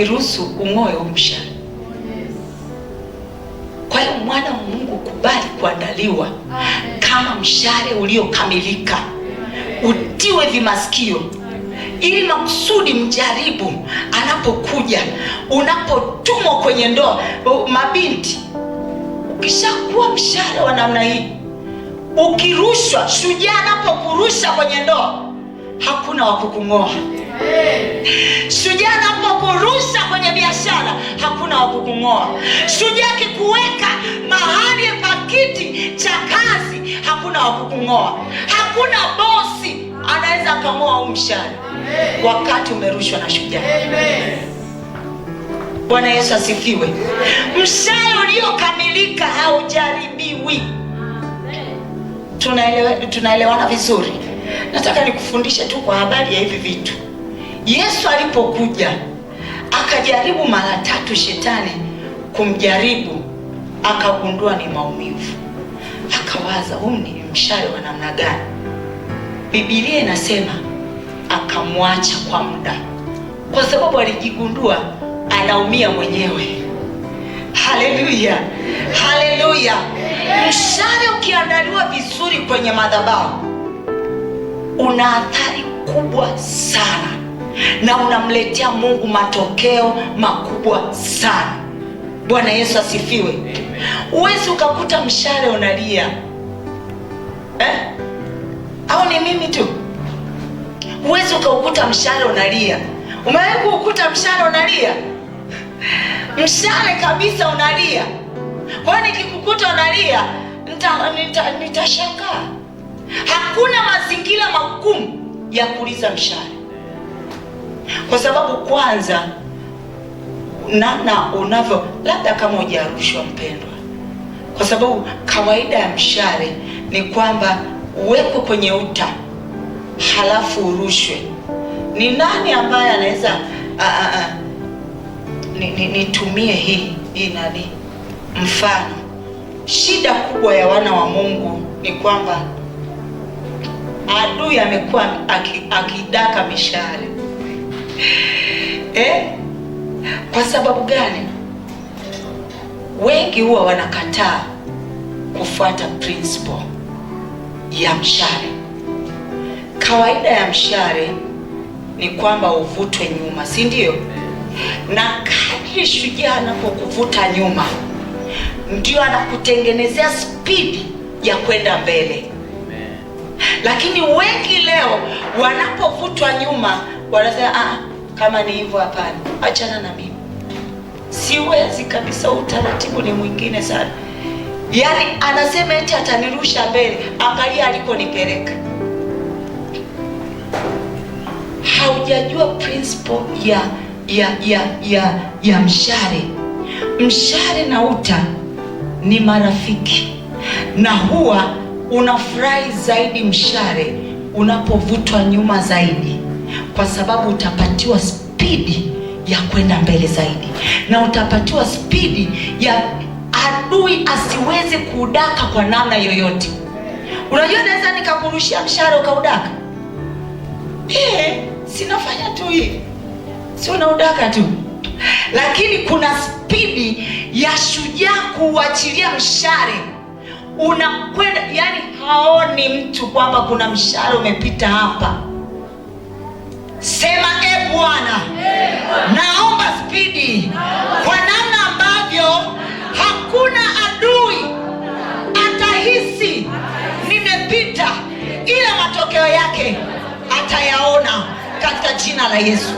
ukiruhusu ung'oe umshale. Kwa hiyo mwana wa Mungu, kubali kuandaliwa kama mshale uliokamilika, utiwe vimasikio ili makusudi mjaribu anapokuja, unapotumwa kwenye ndoa. Mabinti, ukishakuwa mshale wa namna hii, ukirushwa, shujaa anapokurusha kwenye ndoa, hakuna wa kukung'oa. Shujaa anapokurusha kwenye biashara, hakuna wa kukung'oa. Shujaa akikuweka mahali pa kiti cha kazi, hakuna wa kukung'oa. Hakuna bosi anaweza akang'oa mshale wakati umerushwa na shujaa. Bwana Yesu asifiwe. Mshale uliokamilika haujaribiwi. Tunaelewana vizuri? Nataka nikufundishe tu kwa habari ya hivi vitu. Yesu alipokuja akajaribu mara 3 shetani kumjaribu, akagundua ni maumivu. Akawaza, huu ni mshale wa namna gani? Biblia inasema akamwacha kwa muda, kwa sababu alijigundua anaumia mwenyewe. Haleluya, haleluya. Mshale ukiandaliwa vizuri kwenye madhabahu, una athari kubwa sana na unamletea Mungu matokeo makubwa sana. Bwana Yesu asifiwe. Uwezi ukakuta mshale unalia, au ni mimi tu? Uwezi ukaukuta mshale unalia. Umewahi kuukuta mshale unalia? Mshale kabisa unalia. Kwa nini nikikukuta unalia nitashangaa? Hakuna mazingira magumu ya kuuliza mshale, kwa sababu kwanza namna unavyo, labda kama hujarushwa mpendwa, kwa sababu kawaida ya mshale ni kwamba uwekwe kwenye uta halafu urushwe. Ni nani ambaye anaweza nitumie hii nani mfano? Shida kubwa ya wana wa Mungu ni kwamba adui amekuwa akidaka mishale. Kwa sababu gani? Wengi huwa wanakataa kufuata principle ya mshale. Kawaida ya mshale ni kwamba uvutwe nyuma, si ndio? Na kadri shujaa anapokuvuta nyuma, ndio anakutengenezea spidi ya kwenda mbele. Lakini wengi leo wanapovutwa nyuma wanasema, kama ni hivyo, hapana, achana na mimi, siwezi kabisa, utaratibu ni mwingine sana. Yaani anasema eti atanirusha mbele, angalia alikonipeleka. Haujajua principle ya mshale. Mshale na uta ni marafiki, na huwa unafurahi zaidi mshale unapovutwa nyuma zaidi, kwa sababu utapatiwa spidi ya kwenda mbele zaidi, na utapatiwa spidi ya adui asiweze kudaka kwa namna yoyote. Unajua, naweza nikakurushia mshale ukaudaka, sinafanya tu hii, si unaudaka tu. Lakini kuna spidi ya shujaa kuachilia mshale, unakwenda, yani haoni mtu kwamba kuna mshale umepita hapa. Sema, Bwana, naomba spidi, kwa namna ambavyo hakuna adui atahisi nimepita, ila matokeo yake atayaona, katika jina la Yesu.